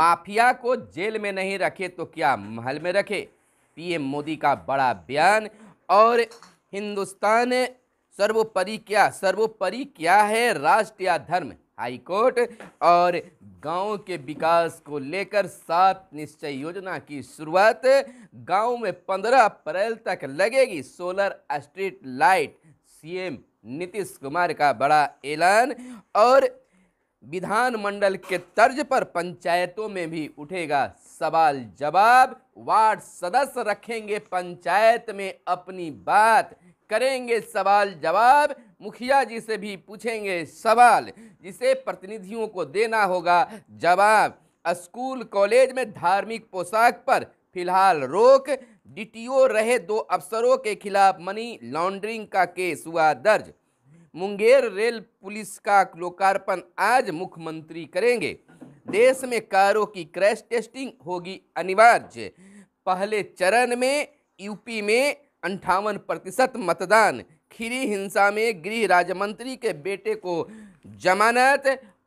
Mafia को jail में नहीं रखे तो क्या महल में रखे, पीएम मोदी का बड़ा बयान। और हिंदुस्तान सर्वोपरि क्या है, राष्ट्र या धर्म, हाईकोर्ट। और गांव के विकास को लेकर 7 निश्चय योजना की शुरुआत। गांव में 15 अप्रैल तक लगेगी solar street light, CM Nitish Kumar का बड़ा ऐलान। और विधानमंडल के तर्ज पर पंचायतों में भी उठेगा सवाल जवाब, वार्ड सदस्य रखेंगे पंचायत में अपनी बात, करेंगे सवाल जवाब, मुखिया जी से भी पूछेंगे सवाल, जिसे प्रतिनिधियों को देना होगा जवाब। स्कूल कॉलेज में धार्मिक पोशाक पर फिलहाल रोक, डीटीओ रहे 2 अफसरों के खिलाफ मनी लॉन्ड्रिंग का केस हुआ दर्ज। मुंगेर रेल पुलिस का लोकार्पण आज मुख्यमंत्री करेंगे। देश में कारों की क्रैश टेस्टिंग होगी अनिवार्य। पहले चरण में यूपी में 58% मतदान। खीरी हिंसा में गृह राज्य मंत्री के बेटे को जमानत।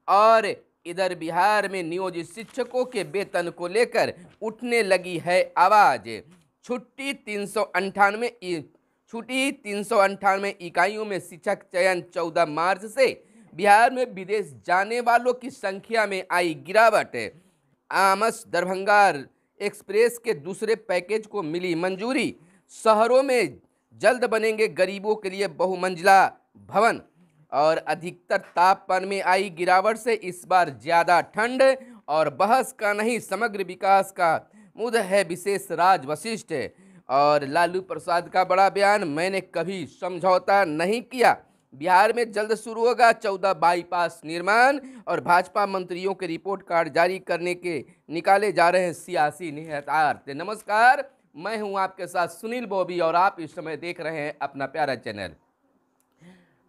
और इधर बिहार में नियोजित शिक्षकों के वेतन को लेकर उठने लगी है आवाज। छुट्टी 398 इकाइयों में शिक्षक चयन 14 मार्च से। बिहार में विदेश जाने वालों की संख्या में आई गिरावट। आमस दरभंगा एक्सप्रेस के दूसरे पैकेज को मिली मंजूरी। शहरों में जल्द बनेंगे गरीबों के लिए बहुमंजिला भवन। और अधिकतर तापमान में आई गिरावट से इस बार ज्यादा ठंड। और बहस का नहीं समग्र विकास का मुद्दा है विशेष राज वशिष्ठ। और लालू प्रसाद का बड़ा बयान, मैंने कभी समझौता नहीं किया। बिहार में जल्द शुरू होगा 14 बाईपास निर्माण। और भाजपा मंत्रियों के रिपोर्ट कार्ड जारी करने के निकाले जा रहे हैं सियासी निहितार्थ। नमस्कार, मैं हूं आपके साथ सुनील बॉबी और आप इस समय देख रहे हैं अपना प्यारा चैनल।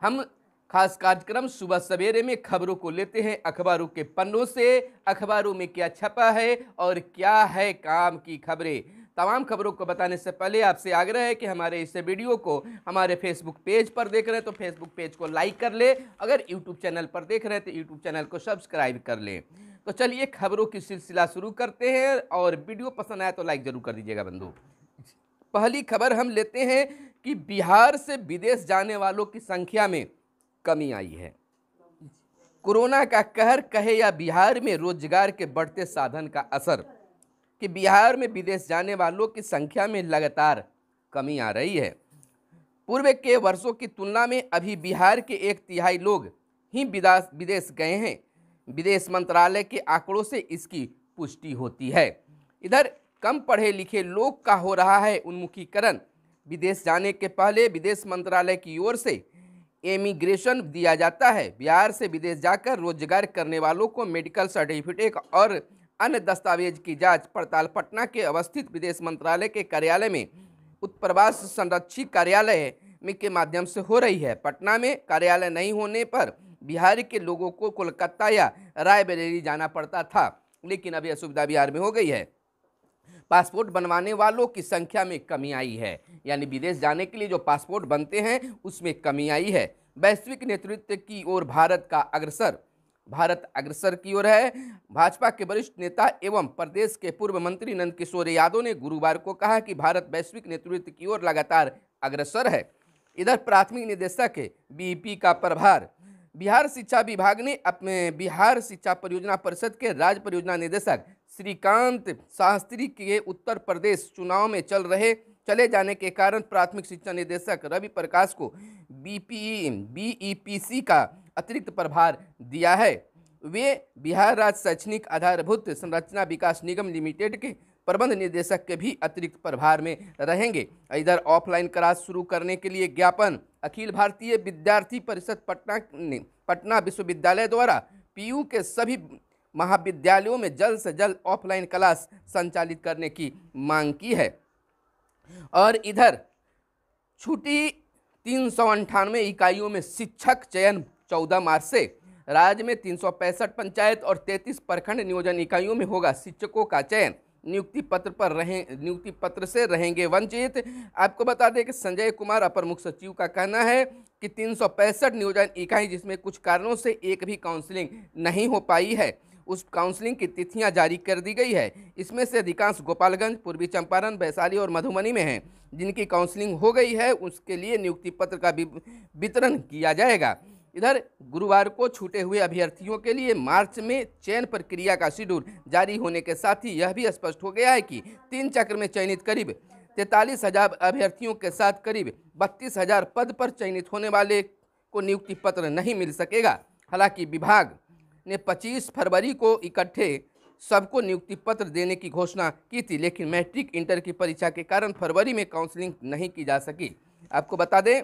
हम खास कार्यक्रम सुबह सवेरे में खबरों को लेते हैं अखबारों के पन्नों से। अखबारों में क्या छपा है और क्या है काम की खबरें, तमाम खबरों को बताने से पहले आपसे आग्रह है कि हमारे इस वीडियो को हमारे फेसबुक पेज पर देख रहे हैं तो फेसबुक पेज को लाइक कर ले। अगर यूट्यूब चैनल पर देख रहे हैं तो यूट्यूब चैनल को सब्सक्राइब कर लें। तो चलिए खबरों की सिलसिला शुरू करते हैं। और वीडियो पसंद आया तो लाइक जरूर कर दीजिएगा बंधु। पहली खबर हम लेते हैं कि बिहार से विदेश जाने वालों की संख्या में कमी आई है। कोरोना का कहर कहे या बिहार में रोजगार के बढ़ते साधन का असर, कि बिहार में विदेश जाने वालों की संख्या में लगातार कमी आ रही है। पूर्व के वर्षों की तुलना में अभी बिहार के 1/3 लोग ही विदेश गए हैं। विदेश मंत्रालय के आंकड़ों से इसकी पुष्टि होती है। इधर कम पढ़े लिखे लोग का हो रहा है उन्मुखीकरण। विदेश जाने के पहले विदेश मंत्रालय की ओर से इमिग्रेशन दिया जाता है। बिहार से विदेश जाकर रोजगार करने वालों को मेडिकल सर्टिफिकेट और अन्य दस्तावेज की जांच पड़ताल पटना के अवस्थित विदेश मंत्रालय के कार्यालय में उत्प्रवास संरक्षित कार्यालय में के माध्यम से हो रही है। पटना में कार्यालय नहीं होने पर बिहार के लोगों को कोलकाता या रायबरेली जाना पड़ता था, लेकिन अब यह सुविधा बिहार में हो गई है। पासपोर्ट बनवाने वालों की संख्या में कमी आई है, यानी विदेश जाने के लिए जो पासपोर्ट बनते हैं उसमें कमी आई है। वैश्विक नेतृत्व की ओर भारत अग्रसर की ओर है। भाजपा के वरिष्ठ नेता एवं प्रदेश के पूर्व मंत्री नंदकिशोर यादव ने गुरुवार को कहा कि भारत वैश्विक नेतृत्व की ओर लगातार अग्रसर है। इधर प्राथमिक निदेशक बीईपी का प्रभार, बिहार शिक्षा विभाग ने अपने बिहार शिक्षा परियोजना परिषद के राज्य परियोजना निदेशक श्रीकांत शास्त्री के उत्तर प्रदेश चुनाव में चले जाने के कारण प्राथमिक शिक्षा निदेशक रवि प्रकाश को बीईपीसी का अतिरिक्त प्रभार दिया है। वे बिहार राज्य शैक्षणिक आधारभूत संरचना विकास निगम लिमिटेड के प्रबंध निदेशक के भी अतिरिक्त प्रभार में रहेंगे। इधर ऑफलाइन क्लास शुरू करने के लिए ज्ञापन, अखिल भारतीय विद्यार्थी परिषद पटना विश्वविद्यालय द्वारा पीयू के सभी महाविद्यालयों में जल्द से जल्द ऑफलाइन क्लास संचालित करने की मांग की है। और इधर छूटी 398 इकाइयों में शिक्षक चयन 14 मार्च से। राज्य में 365 पंचायत और 33 प्रखंड नियोजन इकाइयों में होगा शिक्षकों का चयन। नियुक्ति पत्र से रहेंगे वंचित। आपको बता दें कि संजय कुमार अपर मुख्य सचिव का कहना है कि 365 नियोजन इकाई जिसमें कुछ कारणों से एक भी काउंसलिंग नहीं हो पाई है, उस काउंसलिंग की तिथियां जारी कर दी गई है। इसमें से अधिकांश गोपालगंज, पूर्वी चंपारण, वैशाली और मधुबनी में हैं। जिनकी काउंसलिंग हो गई है उसके लिए नियुक्ति पत्र का वितरण किया जाएगा। इधर गुरुवार को छूटे हुए अभ्यर्थियों के लिए मार्च में चयन प्रक्रिया का शेड्यूल जारी होने के साथ ही यह भी स्पष्ट हो गया है कि 3 चक्र में चयनित करीब 43,000 अभ्यर्थियों के साथ करीब 32,000 पद पर चयनित होने वाले को नियुक्ति पत्र नहीं मिल सकेगा। हालांकि विभाग ने 25 फरवरी को इकट्ठे सबको नियुक्ति पत्र देने की घोषणा की थी, लेकिन मैट्रिक इंटर की परीक्षा के कारण फरवरी में काउंसलिंग नहीं की जा सकी। आपको बता दें,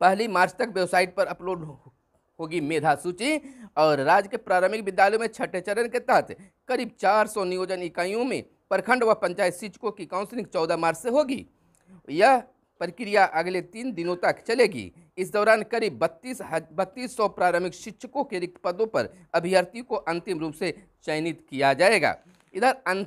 1 मार्च तक वेबसाइट पर अपलोड होगी मेधा सूची और राज्य के प्रारंभिक विद्यालयों में छठे चरण के तहत करीब 400 नियोजन इकाइयों में प्रखंड व पंचायत शिक्षकों की काउंसलिंग 14 मार्च से होगी। यह प्रक्रिया अगले 3 दिनों तक चलेगी। इस दौरान करीब 3200 प्रारंभिक शिक्षकों के रिक्त पदों पर अभ्यर्थियों को अंतिम रूप से चयनित किया जाएगा। इधर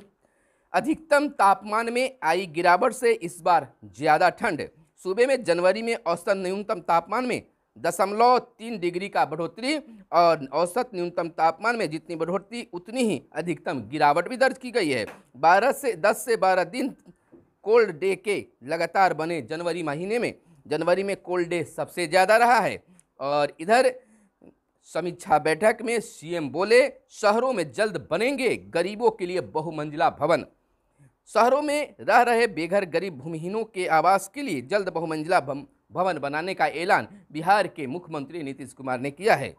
अधिकतम तापमान में आई गिरावट से इस बार ज्यादा ठंड। सूबे में जनवरी में औसत न्यूनतम तापमान में 0.3 डिग्री का बढ़ोतरी और औसत न्यूनतम तापमान में जितनी बढ़ोतरी उतनी ही अधिकतम गिरावट भी दर्ज की गई है। 10 से 12 दिन कोल्ड डे के लगातार बने जनवरी महीने में जनवरी में कोल्ड डे सबसे ज़्यादा रहा है। और इधर समीक्षा बैठक में सीएम बोले, शहरों में जल्द बनेंगे गरीबों के लिए बहुमंजिला भवन। शहरों में रह रहे बेघर गरीब भूमिहीनों के आवास के लिए जल्द बहुमंजिला भवन बनाने का ऐलान बिहार के मुख्यमंत्री नीतीश कुमार ने किया है।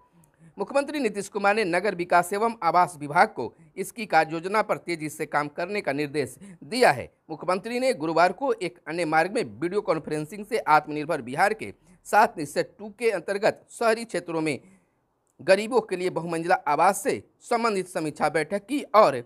मुख्यमंत्री नीतीश कुमार ने नगर विकास एवं आवास विभाग को इसकी कार्य योजना पर तेजी से काम करने का निर्देश दिया है। मुख्यमंत्री ने गुरुवार को एक अन्य मार्ग में वीडियो कॉन्फ्रेंसिंग से आत्मनिर्भर बिहार के 7 निश्चय 2 के अंतर्गत शहरी क्षेत्रों में गरीबों के लिए बहुमंजिला आवास से संबंधित समीक्षा बैठक की और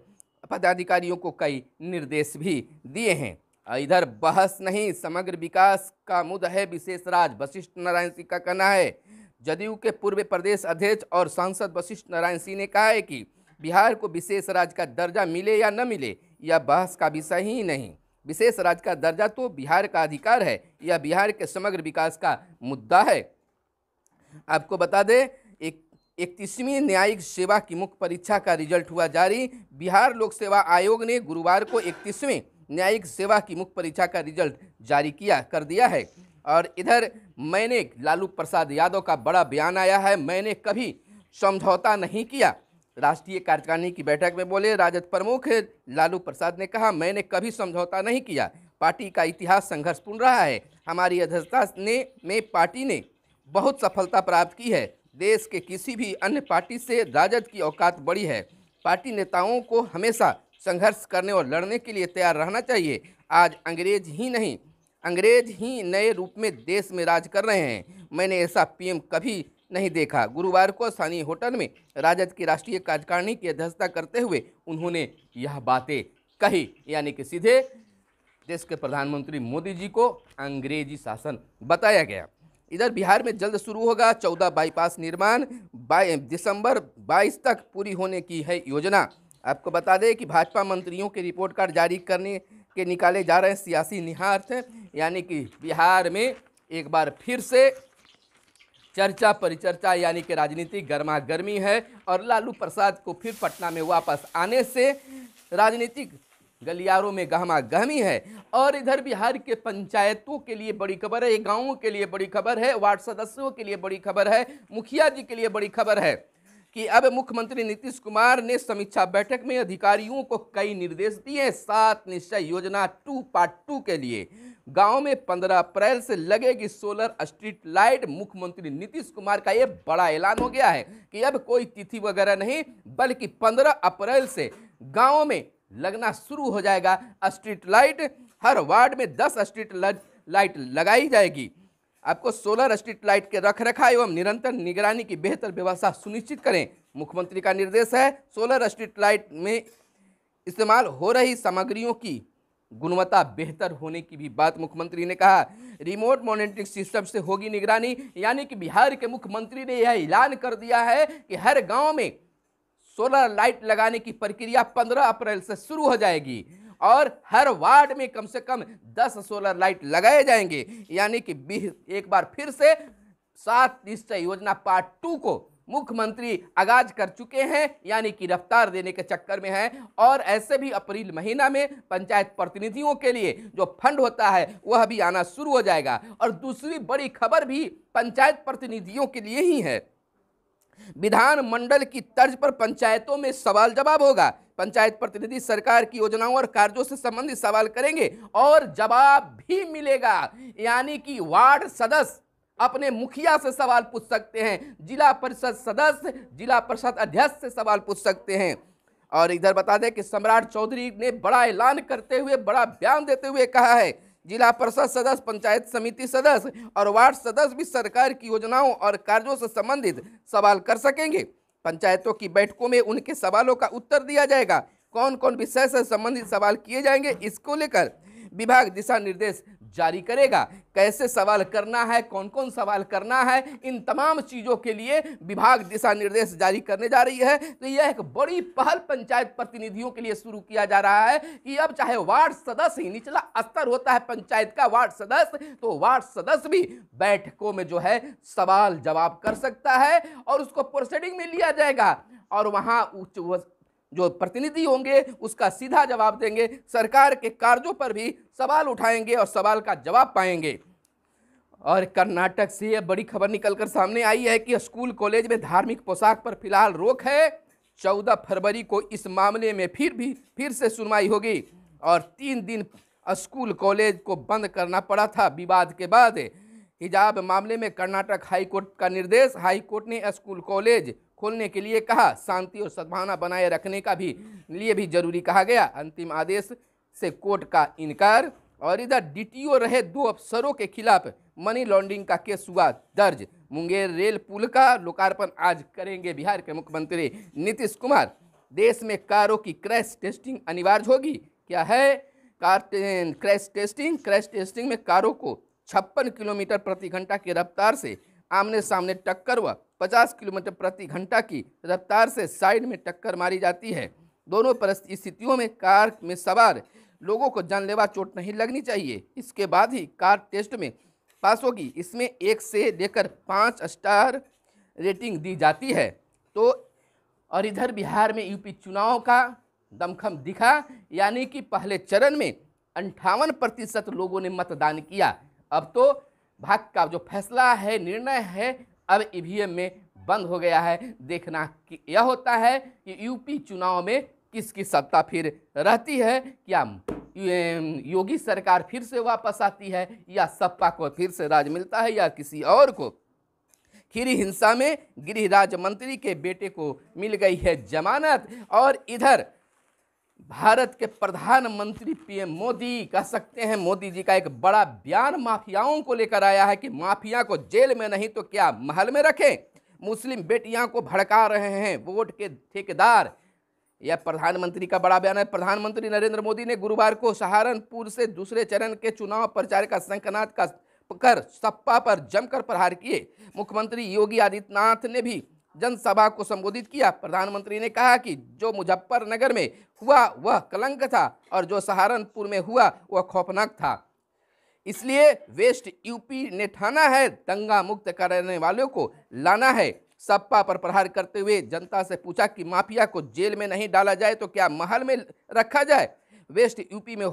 पदाधिकारियों को कई निर्देश भी दिए हैं। इधर बहस नहीं, समग्र विकास का मुद्दा है विशेष राज, वशिष्ठ नारायण सिंह का कहना है। जदयू के पूर्व प्रदेश अध्यक्ष और सांसद वशिष्ठ नारायण सिंह ने कहा है कि बिहार को विशेष राज्य का दर्जा मिले या न मिले यह बहस का विषय ही नहीं। विशेष राज्य का दर्जा तो बिहार का अधिकार है, यह बिहार के समग्र विकास का मुद्दा है। आपको बता दें, 31वीं न्यायिक सेवा की मुख्य परीक्षा का रिजल्ट हुआ जारी। बिहार लोक सेवा आयोग ने गुरुवार को 31वीं न्यायिक सेवा की मुख्य परीक्षा का रिजल्ट जारी कर दिया है। और इधर लालू प्रसाद यादव का बड़ा बयान आया है, मैंने कभी समझौता नहीं किया। राष्ट्रीय कार्यकारिणी की बैठक में बोले राजद प्रमुख लालू प्रसाद ने कहा, मैंने कभी समझौता नहीं किया। पार्टी का इतिहास संघर्षपूर्ण रहा है। हमारी अध्यक्षता में पार्टी ने बहुत सफलता प्राप्त की है। देश के किसी भी अन्य पार्टी से राजद की औकात बड़ी है। पार्टी नेताओं को हमेशा संघर्ष करने और लड़ने के लिए तैयार रहना चाहिए। आज अंग्रेज ही नए रूप में देश में राज कर रहे हैं। मैंने ऐसा पीएम कभी नहीं देखा। गुरुवार को स्थानीय होटल में राजद की राष्ट्रीय कार्यकारिणी की अध्यक्षता करते हुए उन्होंने यह बातें कही, यानी कि सीधे देश के प्रधानमंत्री मोदी जी को अंग्रेजी शासन बताया गया। इधर बिहार में जल्द शुरू होगा 14 बाईपास निर्माण, दिसंबर 22 तक पूरी होने की है योजना। आपको बता दें कि भाजपा मंत्रियों के रिपोर्ट कार्ड जारी करने के निकाले जा रहे हैं सियासी निहार्थ, यानी कि बिहार में एक बार फिर से चर्चा परिचर्चा यानी कि राजनीतिक गर्मा गर्मी है और लालू प्रसाद को फिर पटना में वापस आने से राजनीतिक गलियारों में गहमा गहमी है। और इधर बिहार के पंचायतों के लिए बड़ी खबर है, गांवों के लिए बड़ी खबर है, वार्ड सदस्यों के लिए बड़ी खबर है, मुखिया जी के लिए बड़ी खबर है कि अब मुख्यमंत्री नीतीश कुमार ने समीक्षा बैठक में अधिकारियों को कई निर्देश दिए। 7 निश्चय योजना 2 पार्ट 2 के लिए गांव में 15 अप्रैल से लगेगी सोलर स्ट्रीट लाइट। मुख्यमंत्री नीतीश कुमार का यह बड़ा ऐलान हो गया है कि अब कोई तिथि वगैरह नहीं, बल्कि 15 अप्रैल से गांव में लगना शुरू हो जाएगा स्ट्रीट लाइट। हर वार्ड में 10 स्ट्रीट लाइट लगाई जाएगी। आपको सोलर स्ट्रीट लाइट के रखरखाव एवं निरंतर निगरानी की बेहतर व्यवस्था सुनिश्चित करें, मुख्यमंत्री का निर्देश है। सोलर स्ट्रीट लाइट में इस्तेमाल हो रही सामग्रियों की गुणवत्ता बेहतर होने की भी बात मुख्यमंत्री ने कहा। रिमोट मॉनिटरिंग सिस्टम से होगी निगरानी, यानी कि बिहार के मुख्यमंत्री ने यह ऐलान कर दिया है कि हर गांव में सोलर लाइट लगाने की प्रक्रिया 15 अप्रैल से शुरू हो जाएगी और हर वार्ड में कम से कम 10 सोलर लाइट लगाए जाएंगे। यानी कि एक बार फिर से 7 निश्चय योजना पार्ट 2 को मुख्यमंत्री आगाज कर चुके हैं, यानी कि रफ्तार देने के चक्कर में हैं। और ऐसे भी अप्रैल महीना में पंचायत प्रतिनिधियों के लिए जो फंड होता है वह भी आना शुरू हो जाएगा। और दूसरी बड़ी खबर भी पंचायत प्रतिनिधियों के लिए ही है। विधानमंडल की तर्ज पर पंचायतों में सवाल जवाब होगा। पंचायत प्रतिनिधि सरकार की योजनाओं और कार्यों से संबंधित सवाल करेंगे और जवाब भी मिलेगा। यानी कि वार्ड सदस्य अपने मुखिया से सवाल पूछ सकते हैं, जिला परिषद सदस्य जिला परिषद अध्यक्ष से सवाल पूछ सकते हैं। और इधर बता दें कि सम्राट चौधरी ने बड़ा ऐलान करते हुए, बड़ा बयान देते हुए कहा है, जिला परिषद सदस्य, पंचायत समिति सदस्य और वार्ड सदस्य भी सरकार की योजनाओं और कार्यों से संबंधित सवाल कर सकेंगे। पंचायतों की बैठकों में उनके सवालों का उत्तर दिया जाएगा। कौन कौन विषय से संबंधित सवाल किए जाएंगे, इसको लेकर विभाग दिशा निर्देश जारी करेगा। कैसे सवाल करना है, कौन कौन सवाल करना है, इन तमाम चीज़ों के लिए विभाग दिशा निर्देश जारी करने जा रही है। तो यह एक बड़ी पहल पंचायत प्रतिनिधियों के लिए शुरू किया जा रहा है कि अब चाहे वार्ड सदस्य ही निचला स्तर होता है पंचायत का, वार्ड सदस्य, तो वार्ड सदस्य भी बैठकों में जो है सवाल जवाब कर सकता है और उसको प्रोसीडिंग में लिया जाएगा और वहाँ जो प्रतिनिधि होंगे उसका सीधा जवाब देंगे। सरकार के कार्यों पर भी सवाल उठाएंगे और सवाल का जवाब पाएंगे। और कर्नाटक से यह बड़ी खबर निकलकर सामने आई है कि स्कूल कॉलेज में धार्मिक पोशाक पर फिलहाल रोक है। 14 फरवरी को इस मामले में फिर से सुनवाई होगी और 3 दिन स्कूल कॉलेज को बंद करना पड़ा था विवाद के बाद। हिजाब मामले में कर्नाटक हाईकोर्ट का निर्देश, हाईकोर्ट ने स्कूल कॉलेज खोलने के लिए कहा। शांति और सद्भावना बनाए रखने का लिए भी जरूरी कहा गया। अंतिम आदेश से कोर्ट का इनकार। और इधर डीटीओ रहे 2 अफसरों के खिलाफ मनी लॉन्ड्रिंग का केस हुआ दर्ज। मुंगेर रेल पुल का लोकार्पण आज करेंगे बिहार के मुख्यमंत्री नीतीश कुमार। देश में कारों की क्रैश टेस्टिंग अनिवार्य होगी। क्या है क्रैश टेस्टिंग में कारों को 56 किलोमीटर प्रति घंटा की रफ्तार से आमने सामने टक्कर व 50 किलोमीटर प्रति घंटा की रफ्तार से साइड में टक्कर मारी जाती है। दोनों परिस्थितियों में कार में सवार लोगों को जानलेवा चोट नहीं लगनी चाहिए। इसके बाद ही कार टेस्ट में पास होगी। इसमें 1 से लेकर 5 स्टार रेटिंग दी जाती है। तो और इधर बिहार में यूपी चुनाव का दमखम दिखा, यानी कि पहले चरण में 58% लोगों ने मतदान किया। अब तो भाग का जो फैसला है, निर्णय है, अब ईवीएम में बंद हो गया है। देखना कि यह होता है कि यूपी चुनाव में किसकी सत्ता फिर रहती है। क्या योगी सरकार फिर से वापस आती है या सपा को फिर से राज मिलता है या किसी और को। खीरी हिंसा में गृह राज्य मंत्री के बेटे को मिल गई है जमानत। और इधर भारत के प्रधानमंत्री पीएम मोदी, कह सकते हैं मोदी जी का एक बड़ा बयान माफियाओं को लेकर आया है कि माफिया को जेल में नहीं तो क्या महल में रखें। मुस्लिम बेटियां को भड़का रहे हैं वोट के ठेकेदार। यह प्रधानमंत्री का बड़ा बयान है। प्रधानमंत्री नरेंद्र मोदी ने गुरुवार को सहारनपुर से दूसरे चरण के चुनाव प्रचार का शंखनाद कर सपा पर जमकर प्रहार किए। मुख्यमंत्री योगी आदित्यनाथ ने भी जनसभा को संबोधित किया। प्रधानमंत्री ने कहा कि जो मुजफ्फरनगर में हुआ वह कलंक था और जो सहारनपुर में हुआ वह खौफनाक था। इसलिए वेस्ट यूपी ने ठाना है दंगा मुक्त करने वालों को लाना है। सपा पर प्रहार करते हुए जनता से पूछा कि माफिया को जेल में नहीं डाला जाए तो क्या महल में रखा जाए। वेस्ट यूपी में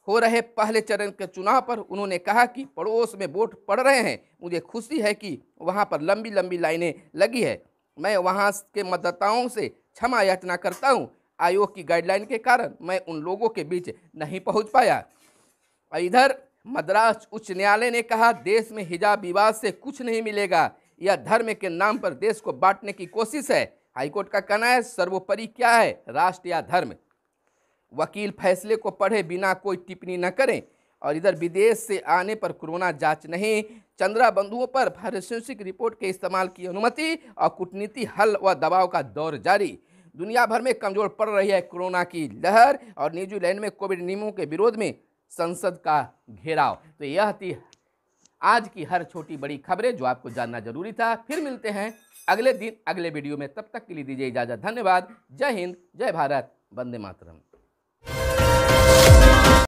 हो रहे पहले चरण के चुनाव पर उन्होंने कहा कि पड़ोस में वोट पड़ रहे हैं। मुझे खुशी है कि वहां पर लंबी लंबी लाइनें लगी है। मैं वहां के मतदाताओं से क्षमा याचना करता हूं। आयोग की गाइडलाइन के कारण मैं उन लोगों के बीच नहीं पहुंच पाया। इधर मद्रास उच्च न्यायालय ने कहा देश में हिजाब विवाद से कुछ नहीं मिलेगा। यह धर्म के नाम पर देश को बांटने की कोशिश है। हाईकोर्ट का कहना है सर्वोपरि क्या है, राष्ट्र या धर्म। वकील फैसले को पढ़े बिना कोई टिप्पणी न करें। और इधर विदेश से आने पर कोरोना जांच नहीं। चंद्रा बंधुओं पर फॉरेंसिक रिपोर्ट के इस्तेमाल की अनुमति और कूटनीति हल व दबाव का दौर जारी। दुनिया भर में कमजोर पड़ रही है कोरोना की लहर और न्यूजीलैंड में कोविड नियमों के विरोध में संसद का घेराव। तो यह थी आज की हर छोटी बड़ी खबरें जो आपको जानना जरूरी था। फिर मिलते हैं अगले दिन अगले वीडियो में। तब तक के लिए दीजिए इजाजत। धन्यवाद। जय हिंद, जय भारत, वंदे मातरम।